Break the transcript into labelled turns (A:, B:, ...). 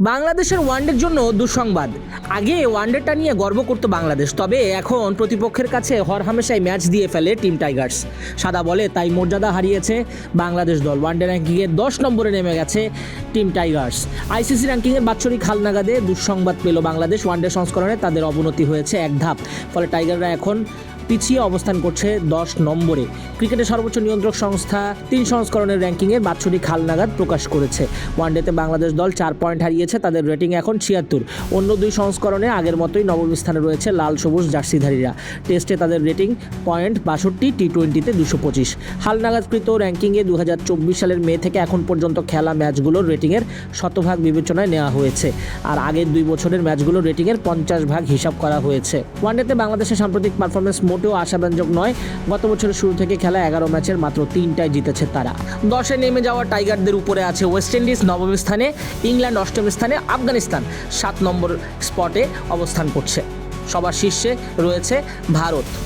A: বাংলাদেশের ওয়ানডের জন্য দুঃসংবাদ। আগে ওয়ানডেটা নিয়ে গর্ব করতো বাংলাদেশ, তবে এখন প্রতিপক্ষের কাছে হরহামেশাই ম্যাচ দিয়ে ফেলে টিম টাইগার্স। সাদা বলে তাই মর্যাদা হারিয়েছে বাংলাদেশ দল। ওয়ানডে র্যাঙ্কিংয়ে 10 নম্বরে নেমে গেছে টিম টাইগার্স। আইসিসি র্যাঙ্কিংয়ের বাৎসরিক হালনাগাদে দুঃসংবাদ পেল বাংলাদেশ। ওয়ানডে সংস্করণে তাদের অবনতি হয়েছে এক ধাপ, ফলে টাইগাররা এখন পিছিয়ে অবস্থান করছে 10 নম্বরে। ক্রিকেটের সর্বোচ্চ নিয়ন্ত্রক সংস্থা 3 সংস্করণের র্যাঙ্কিংয়ের বাৎসরিক হালনাগাদ প্রকাশ করেছে। ওয়ানডেতে বাংলাদেশ দল 4 পয়েন্ট হারিয়েছে, তাদের রেটিং এখন 76। অন্য 2 সংস্করণে আগের মতোই নবম স্থানে রয়েছে লাল সবুজ জার্সিধারীরা। টেস্টে তাদের রেটিং পয়েন্ট 62, টি-20তে 225। হালনাগাদকৃত র্যাঙ্কিংয়ে 2024 সালের মে থেকে এখন পর্যন্ত খেলা ম্যাচগুলোর রেটিংয়ের শতভাগ বিবেচনায় নেওয়া হয়েছে, আর আগের 2 বছরের ম্যাচগুলোর রেটিংয়ের 50 ভাগ হিসাব করা হয়েছে। ওয়ানডেতে বাংলাদেশের সাম্প্রতিক পারফরমেন্স মোটেও আশাব্যঞ্জক নয়। গত বছরের শুরু থেকে খেলা 11 ম্যাচের মাত্র 3টায় জিতেছে তারা। 10-এ নেমে যাওয়া টাইগারদের উপরে আছে ওয়েস্ট ইন্ডিজ নবম স্থানে, ইংল্যান্ড অষ্টম স্থানে, আফগানিস্তান 7 নম্বর স্পটে অবস্থান করছে। সবার শীর্ষে রয়েছে ভারত।